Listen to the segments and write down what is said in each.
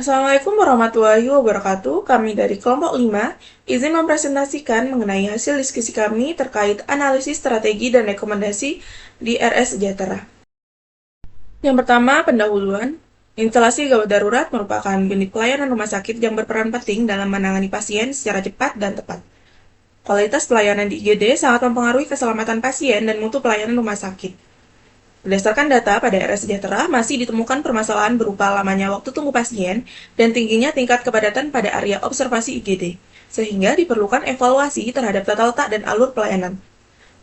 Assalamualaikum warahmatullahi wabarakatuh. Kami dari kelompok 5 izin mempresentasikan mengenai hasil diskusi kami terkait analisis strategi dan rekomendasi di RS Sejahtera. Yang pertama, pendahuluan. Instalasi gawat darurat merupakan unit pelayanan rumah sakit yang berperan penting dalam menangani pasien secara cepat dan tepat. Kualitas pelayanan di IGD sangat mempengaruhi keselamatan pasien dan mutu pelayanan rumah sakit. Berdasarkan data pada RS Sejahtera, masih ditemukan permasalahan berupa lamanya waktu tunggu pasien dan tingginya tingkat kepadatan pada area observasi IGD, sehingga diperlukan evaluasi terhadap tata letak dan alur pelayanan.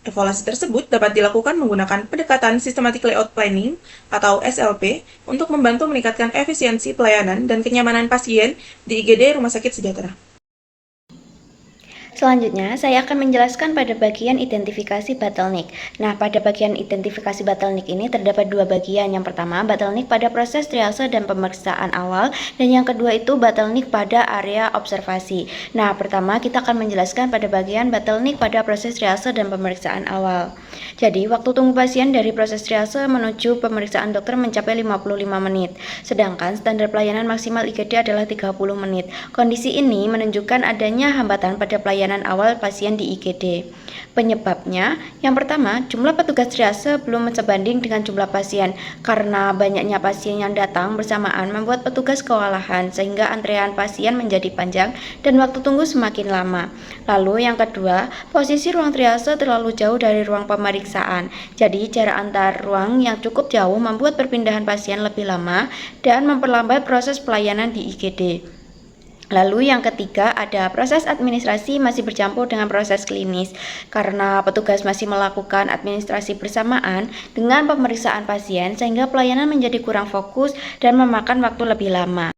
Evaluasi tersebut dapat dilakukan menggunakan pendekatan Systematic Layout Planning atau SLP untuk membantu meningkatkan efisiensi pelayanan dan kenyamanan pasien di IGD Rumah Sakit Sejahtera. Selanjutnya, saya akan menjelaskan pada bagian identifikasi bottleneck. Nah, pada bagian identifikasi bottleneck ini terdapat dua bagian. Yang pertama, bottleneck pada proses triase dan pemeriksaan awal, dan yang kedua itu bottleneck pada area observasi. Nah, pertama kita akan menjelaskan pada bagian bottleneck pada proses triase dan pemeriksaan awal. Jadi, waktu tunggu pasien dari proses triase menuju pemeriksaan dokter mencapai 55 menit, sedangkan standar pelayanan maksimal IGD adalah 30 menit. Kondisi ini menunjukkan adanya hambatan pada pelayanan awal pasien di IGD. Penyebabnya, yang pertama, jumlah petugas triase belum sebanding dengan jumlah pasien. Karena banyaknya pasien yang datang bersamaan membuat petugas kewalahan sehingga antrean pasien menjadi panjang dan waktu tunggu semakin lama. Lalu yang kedua, posisi ruang triase terlalu jauh dari ruang pemeriksaan. Jadi jarak antar ruang yang cukup jauh membuat perpindahan pasien lebih lama dan memperlambat proses pelayanan di IGD. Lalu yang ketiga ada proses administrasi masih bercampur dengan proses klinis karena petugas masih melakukan administrasi bersamaan dengan pemeriksaan pasien sehingga pelayanan menjadi kurang fokus dan memakan waktu lebih lama.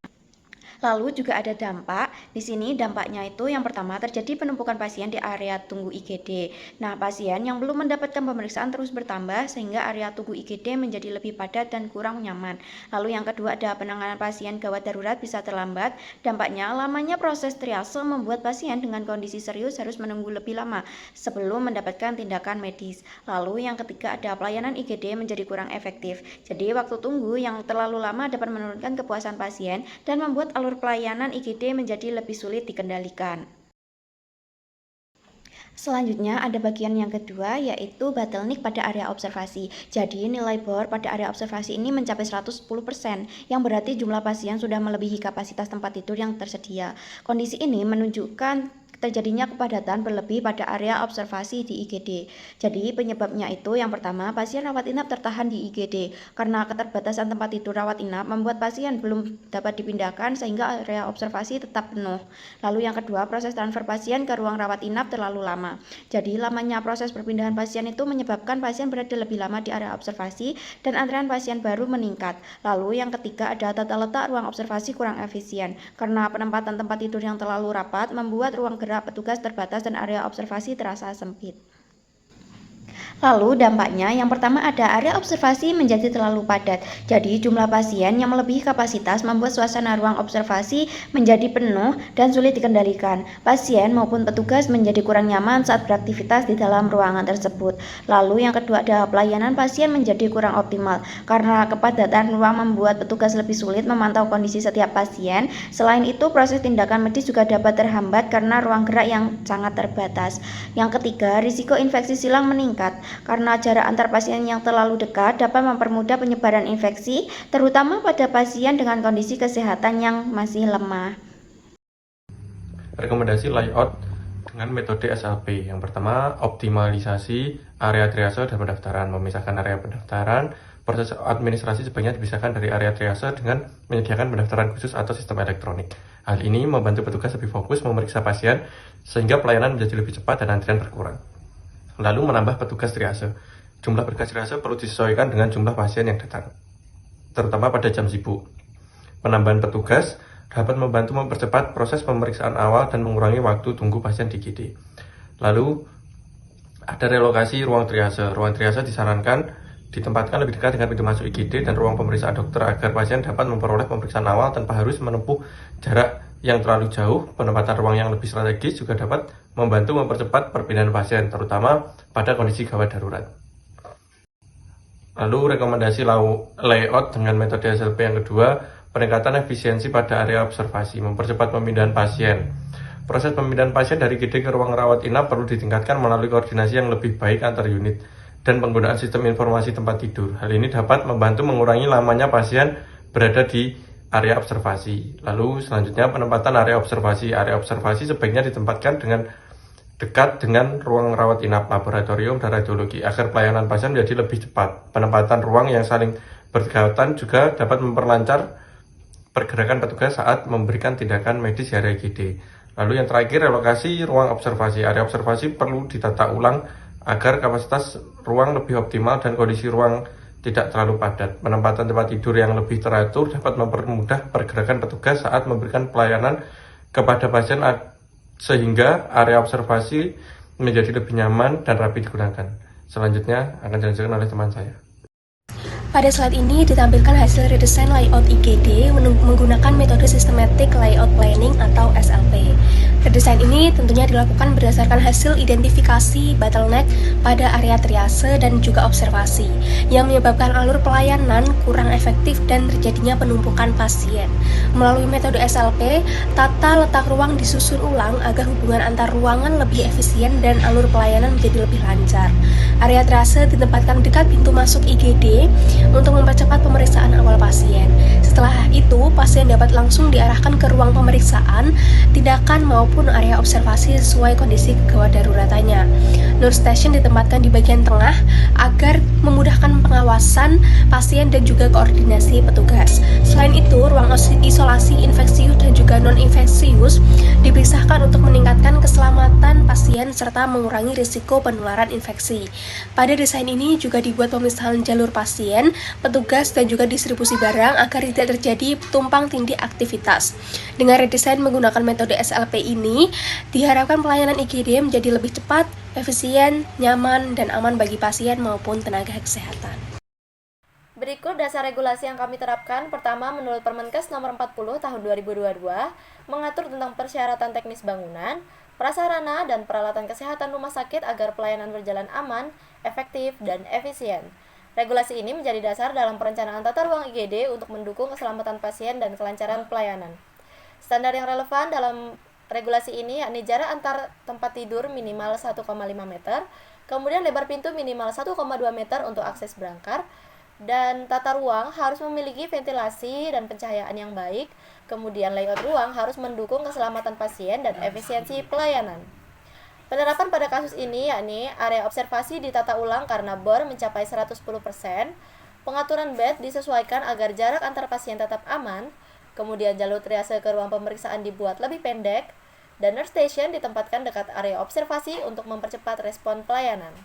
Lalu juga ada dampak. Di sini dampaknya itu yang pertama terjadi penumpukan pasien di area tunggu IGD. Nah, pasien yang belum mendapatkan pemeriksaan terus bertambah sehingga area tunggu IGD menjadi lebih padat dan kurang nyaman. Lalu yang kedua ada penanganan pasien gawat darurat bisa terlambat. Dampaknya lamanya proses triase membuat pasien dengan kondisi serius harus menunggu lebih lama sebelum mendapatkan tindakan medis. Lalu yang ketiga ada pelayanan IGD menjadi kurang efektif. Jadi waktu tunggu yang terlalu lama dapat menurunkan kepuasan pasien dan membuat alur pelayanan IGD menjadi lebih sulit dikendalikan. Selanjutnya ada bagian yang kedua yaitu bottleneck pada area observasi. Jadi nilai bor pada area observasi ini mencapai 110%, yang berarti jumlah pasien sudah melebihi kapasitas tempat tidur yang tersedia. Kondisi ini menunjukkan terjadinya kepadatan berlebih pada area observasi di IGD. Jadi penyebabnya itu yang pertama, pasien rawat inap tertahan di IGD karena keterbatasan tempat tidur rawat inap membuat pasien belum dapat dipindahkan sehingga area observasi tetap penuh. Lalu yang kedua, proses transfer pasien ke ruang rawat inap terlalu lama. Jadi lamanya proses perpindahan pasien itu menyebabkan pasien berada lebih lama di area observasi dan antrean pasien baru meningkat. Lalu yang ketiga ada tata letak ruang observasi kurang efisien karena penempatan tempat tidur yang terlalu rapat membuat ruang gerak petugas terbatas dan area observasi terasa sempit. Lalu dampaknya yang pertama ada area observasi menjadi terlalu padat. Jadi jumlah pasien yang melebihi kapasitas membuat suasana ruang observasi menjadi penuh dan sulit dikendalikan. Pasien maupun petugas menjadi kurang nyaman saat beraktivitas di dalam ruangan tersebut. Lalu yang kedua ada pelayanan pasien menjadi kurang optimal karena kepadatan ruang membuat petugas lebih sulit memantau kondisi setiap pasien. Selain itu proses tindakan medis juga dapat terhambat karena ruang gerak yang sangat terbatas. Yang ketiga, risiko infeksi silang meningkat karena jarak antar pasien yang terlalu dekat dapat mempermudah penyebaran infeksi, terutama pada pasien dengan kondisi kesehatan yang masih lemah. Rekomendasi layout dengan metode SLP. Yang pertama, optimalisasi area triase dan pendaftaran. Memisahkan area pendaftaran, proses administrasi sebaiknya dipisahkan dari area triase dengan menyediakan pendaftaran khusus atau sistem elektronik. Hal ini membantu petugas lebih fokus memeriksa pasien sehingga pelayanan menjadi lebih cepat dan antrian berkurang. Lalu menambah petugas triase. Jumlah petugas triase perlu disesuaikan dengan jumlah pasien yang datang, terutama pada jam sibuk. Penambahan petugas dapat membantu mempercepat proses pemeriksaan awal dan mengurangi waktu tunggu pasien di IGD. Lalu ada relokasi ruang triase. Ruang triase disarankan ditempatkan lebih dekat dengan pintu masuk IGD dan ruang pemeriksaan dokter agar pasien dapat memperoleh pemeriksaan awal tanpa harus menempuh jarak yang terlalu jauh. Penempatan ruang yang lebih strategis juga dapat membantu mempercepat perpindahan pasien, terutama pada kondisi gawat darurat. Lalu rekomendasi layout dengan metode SLP yang kedua, peningkatan efisiensi pada area observasi, mempercepat pemindahan pasien. Proses pemindahan pasien dari IGD ke ruang rawat inap perlu ditingkatkan melalui koordinasi yang lebih baik antar unit dan penggunaan sistem informasi tempat tidur. Hal ini dapat membantu mengurangi lamanya pasien berada di area observasi. Lalu selanjutnya penempatan area observasi. Area observasi sebaiknya ditempatkan dekat dengan ruang rawat inap, laboratorium, dan radiologi agar pelayanan pasien menjadi lebih cepat. Penempatan ruang yang saling berdekatan juga dapat memperlancar pergerakan petugas saat memberikan tindakan medis di area IGD. Lalu yang terakhir, relokasi ruang observasi. Area observasi perlu ditata ulang agar kapasitas ruang lebih optimal dan kondisi ruang tidak terlalu padat. Penempatan tempat tidur yang lebih teratur dapat mempermudah pergerakan petugas saat memberikan pelayanan kepada pasien sehingga area observasi menjadi lebih nyaman dan rapi digunakan. Selanjutnya akan dilanjutkan oleh teman saya. Pada slide ini ditampilkan hasil redesign layout IGD menggunakan metode Systematic Layout Planning atau SLP. Redesign ini tentunya dilakukan berdasarkan hasil identifikasi bottleneck pada area triase dan juga observasi yang menyebabkan alur pelayanan kurang efektif dan terjadinya penumpukan pasien. Melalui metode SLP, tata letak ruang disusun ulang agar hubungan antar ruangan lebih efisien dan alur pelayanan menjadi lebih lancar. Area triase ditempatkan dekat pintu masuk IGD untuk mempercepat pemeriksaan awal pasien. Setelah itu, pasien dapat langsung diarahkan ke ruang pemeriksaan, tindakan maupun area observasi sesuai kondisi gawat daruratannya. Nurse station ditempatkan di bagian tengah agar memudahkan pengawasan pasien dan juga koordinasi petugas. Selain itu, ruang isolasi infeksius dan juga non-infeksius dipisahkan untuk meningkatkan keselamatan pasien serta mengurangi risiko penularan infeksi. Pada desain ini juga dibuat pemisahan jalur pasien, petugas, dan juga distribusi barang agar tidak terjadi tumpang tindih aktivitas. Dengan redesign menggunakan metode SLP ini, diharapkan pelayanan IGD menjadi lebih cepat, efisien, nyaman, dan aman bagi pasien maupun tenaga kesehatan. Berikut dasar regulasi yang kami terapkan. Pertama, menurut Permenkes nomor 40 tahun 2022, mengatur tentang persyaratan teknis bangunan, prasarana, dan peralatan kesehatan rumah sakit agar pelayanan berjalan aman, efektif, dan efisien. Regulasi ini menjadi dasar dalam perencanaan tata ruang IGD untuk mendukung keselamatan pasien dan kelancaran pelayanan. Standar yang relevan dalam regulasi ini yakni jarak antar tempat tidur minimal 1,5 meter, kemudian lebar pintu minimal 1,2 meter untuk akses berangkar, dan tata ruang harus memiliki ventilasi dan pencahayaan yang baik, kemudian layout ruang harus mendukung keselamatan pasien dan efisiensi pelayanan. Penerapan pada kasus ini yakni area observasi ditata ulang karena bor mencapai 110%, pengaturan bed disesuaikan agar jarak antar pasien tetap aman, kemudian jalur triase ke ruang pemeriksaan dibuat lebih pendek, dan nurse station ditempatkan dekat area observasi untuk mempercepat respon pelayanan.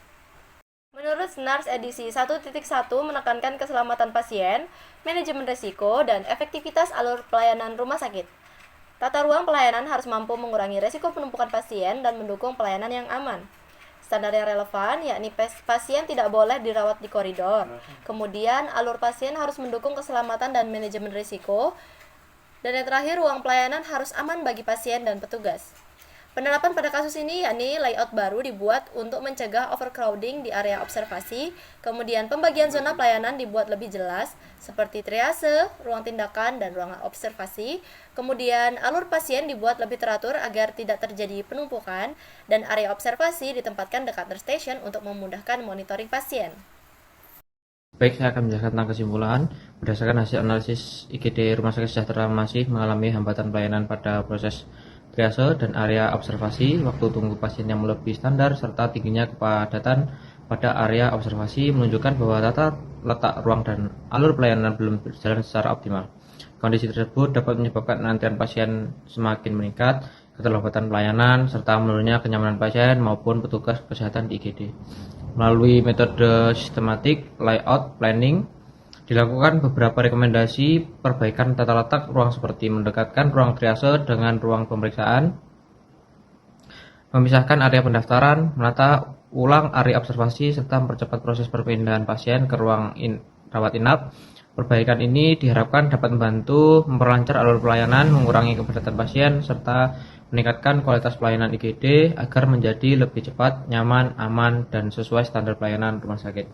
Menurut SNARS edisi 1.1 menekankan keselamatan pasien, manajemen risiko, dan efektivitas alur pelayanan rumah sakit. Tata ruang pelayanan harus mampu mengurangi risiko penumpukan pasien dan mendukung pelayanan yang aman. Standar yang relevan yakni pasien tidak boleh dirawat di koridor. Kemudian alur pasien harus mendukung keselamatan dan manajemen risiko. Dan yang terakhir, ruang pelayanan harus aman bagi pasien dan petugas. Penerapan pada kasus ini yakni layout baru dibuat untuk mencegah overcrowding di area observasi, kemudian pembagian zona pelayanan dibuat lebih jelas seperti triase, ruang tindakan, dan ruang observasi, kemudian alur pasien dibuat lebih teratur agar tidak terjadi penumpukan, dan area observasi ditempatkan dekat nurse station untuk memudahkan monitoring pasien. Baik, saya akan menjelaskan tentang kesimpulan. Berdasarkan hasil analisis IGD Rumah Sakit Sejahtera masih mengalami hambatan pelayanan pada proses triase dan area observasi, waktu tunggu pasien yang melebihi standar, serta tingginya kepadatan pada area observasi menunjukkan bahwa tata letak ruang dan alur pelayanan belum berjalan secara optimal. Kondisi tersebut dapat menyebabkan antrian pasien semakin meningkat, keterlambatan pelayanan, serta menurunnya kenyamanan pasien maupun petugas kesehatan di IGD. Melalui metode Systematic Layout Planning, dilakukan beberapa rekomendasi perbaikan tata letak ruang seperti mendekatkan ruang triase dengan ruang pemeriksaan, memisahkan area pendaftaran, menata ulang area observasi serta mempercepat proses perpindahan pasien ke ruang rawat inap. Perbaikan ini diharapkan dapat membantu memperlancar alur pelayanan, mengurangi kepadatan pasien, serta meningkatkan kualitas pelayanan IGD agar menjadi lebih cepat, nyaman, aman, dan sesuai standar pelayanan rumah sakit.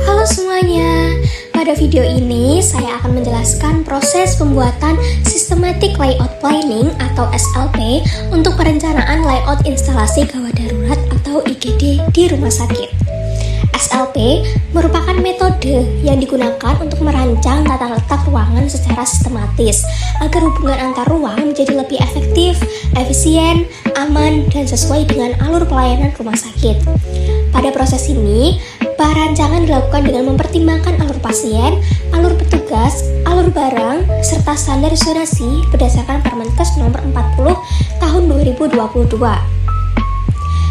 Halo semuanya, pada video ini saya akan menjelaskan proses pembuatan Systematic Layout Planning atau SLP untuk perencanaan layout instalasi gawat darurat atau IGD di rumah sakit. SLP merupakan metode yang digunakan untuk merancang tata letak ruangan secara sistematis agar hubungan antar ruang menjadi lebih efektif, efisien, aman, dan sesuai dengan alur pelayanan rumah sakit. Pada proses ini, perancangan dilakukan dengan mempertimbangkan alur pasien, alur petugas, alur barang, serta standar zonasi berdasarkan Permenkes nomor 40 tahun 2022.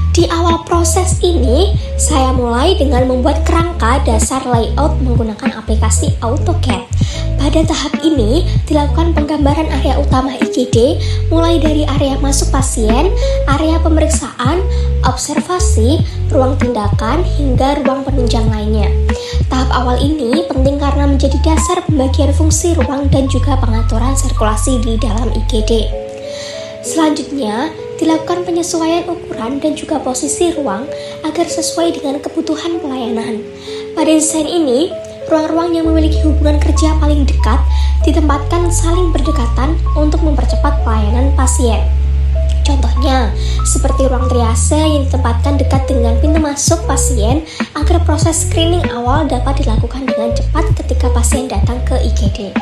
Di awal proses ini, saya mulai dengan membuat kerangka dasar layout menggunakan aplikasi AutoCAD. Pada tahap ini, dilakukan penggambaran area utama IGD, mulai dari area masuk pasien, area pemeriksaan, observasi, ruang tindakan, hingga ruang penunjang lainnya. Tahap awal ini penting karena menjadi dasar pembagian fungsi ruang dan juga pengaturan sirkulasi di dalam IGD. Selanjutnya, dilakukan penyesuaian ukuran dan juga posisi ruang agar sesuai dengan kebutuhan pelayanan. Pada desain ini, ruang-ruang yang memiliki hubungan kerja paling dekat ditempatkan saling berdekatan untuk mempercepat pelayanan pasien. Contohnya, seperti ruang triase yang ditempatkan dekat dengan pintu masuk pasien agar proses screening awal dapat dilakukan dengan cepat ketika pasien datang ke IGD.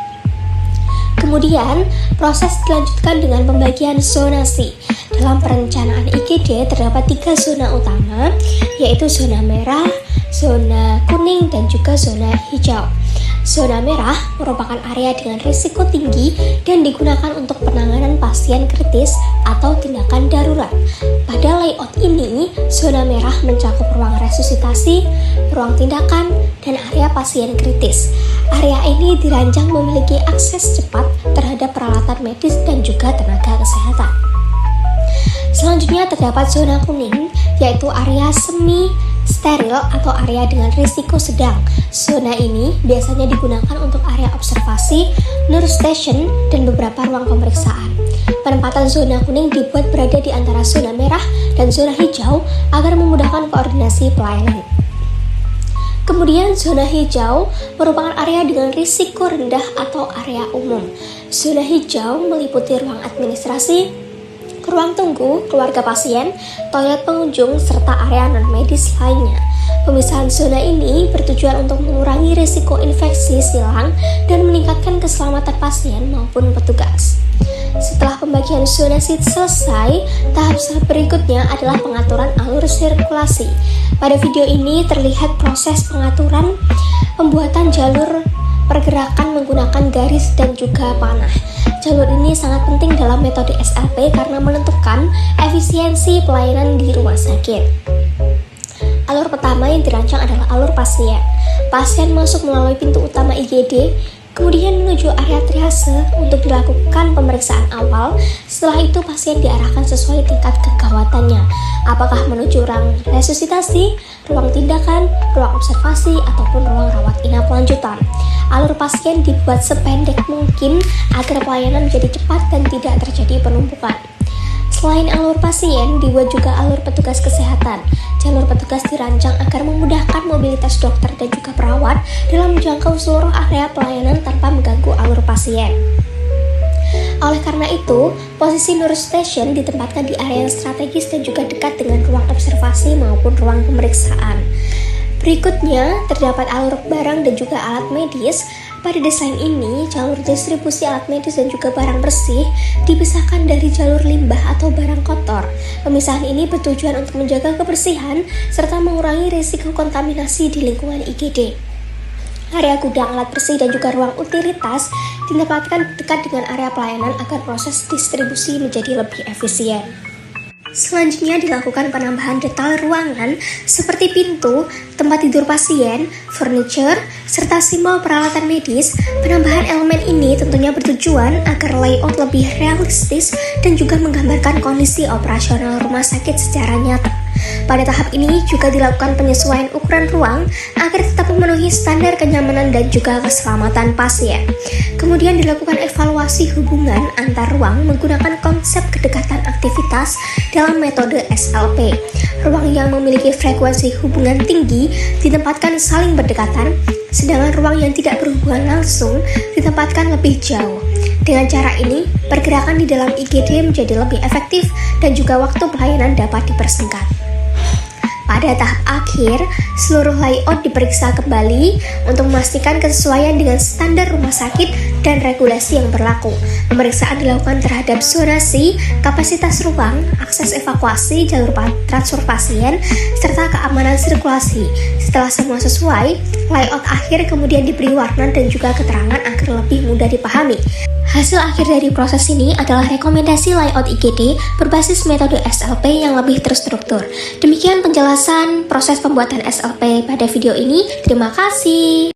Kemudian, proses dilanjutkan dengan pembagian zonasi. Dalam perencanaan IGD terdapat 3 zona utama, yaitu zona merah, zona kuning, dan juga zona hijau. Zona merah merupakan area dengan risiko tinggi dan digunakan untuk penanganan pasien kritis atau tindakan darurat. Pada layout ini, zona merah mencakup ruang resusitasi, ruang tindakan, dan area pasien kritis. Area ini dirancang memiliki akses cepat terhadap peralatan medis dan juga tenaga kesehatan. Selanjutnya terdapat zona kuning, yaitu area semi steril atau area dengan risiko sedang. Zona ini biasanya digunakan untuk area observasi, nurse station, dan beberapa ruang pemeriksaan. Penempatan zona kuning dibuat berada di antara zona merah dan zona hijau agar memudahkan koordinasi pelayanan. Kemudian zona hijau merupakan area dengan risiko rendah atau area umum. Zona hijau meliputi ruang administrasi, ruang tunggu, keluarga pasien, toilet pengunjung, serta area non-medis lainnya. Pemisahan zona ini bertujuan untuk mengurangi risiko infeksi silang dan meningkatkan keselamatan pasien maupun petugas. Setelah pembagian zonasi selesai, tahap berikutnya adalah pengaturan alur sirkulasi. Pada video ini terlihat proses pengaturan pembuatan jalur pergerakan menggunakan garis dan juga panah. Jalur ini sangat penting dalam metode SLP karena menentukan efisiensi pelayanan di rumah sakit. Alur pertama yang dirancang adalah alur pasien. Pasien masuk melalui pintu utama IGD, kemudian menuju area triase untuk dilakukan pemeriksaan awal. Setelah itu pasien diarahkan sesuai tingkat kegawatannya, apakah menuju ruang resusitasi, ruang tindakan, ruang observasi, ataupun ruang rawat inap lanjutan. Alur pasien dibuat sependek mungkin agar pelayanan menjadi cepat dan tidak terjadi penumpukan. Selain alur pasien, dibuat juga alur petugas kesehatan. Jalur petugas dirancang agar memudahkan mobilitas dokter dan juga perawat dalam menjangkau seluruh area pelayanan tanpa mengganggu alur pasien. Oleh karena itu, posisi nurse station ditempatkan di area yang strategis dan juga dekat dengan ruang observasi maupun ruang pemeriksaan. Berikutnya, terdapat alur barang dan juga alat medis. Pada desain ini, jalur distribusi alat medis dan juga barang bersih dipisahkan dari jalur limbah atau barang kotor. Pemisahan ini bertujuan untuk menjaga kebersihan serta mengurangi risiko kontaminasi di lingkungan IGD. Area gudang alat bersih dan juga ruang utilitas ditempatkan dekat dengan area pelayanan agar proses distribusi menjadi lebih efisien. Selanjutnya dilakukan penambahan detail ruangan seperti pintu, tempat tidur pasien, furniture, serta simbol peralatan medis. Penambahan elemen ini tentunya bertujuan agar layout lebih realistis dan juga menggambarkan kondisi operasional rumah sakit secara nyata. Pada tahap ini juga dilakukan penyesuaian ukuran ruang agar tetap memenuhi standar kenyamanan dan juga keselamatan pasien. Kemudian dilakukan evaluasi hubungan antar ruang menggunakan konsep kedekatan aktivitas dalam metode SLP. Ruang yang memiliki frekuensi hubungan tinggi ditempatkan saling berdekatan, sedangkan ruang yang tidak berhubungan langsung ditempatkan lebih jauh. Dengan cara ini, pergerakan di dalam IGD menjadi lebih efektif dan juga waktu pelayanan dapat dipersingkat. Pada tahap akhir, seluruh layout diperiksa kembali untuk memastikan kesesuaian dengan standar rumah sakit dan regulasi yang berlaku. Pemeriksaan dilakukan terhadap zonasi, kapasitas ruang, akses evakuasi, jalur transfer pasien, serta keamanan sirkulasi. Setelah semua sesuai, layout akhir kemudian diberi warna dan juga keterangan agar lebih mudah dipahami. Hasil akhir dari proses ini adalah rekomendasi layout IGD berbasis metode SLP yang lebih terstruktur. Demikian penjelasan proses pembuatan SLP pada video ini. Terima kasih.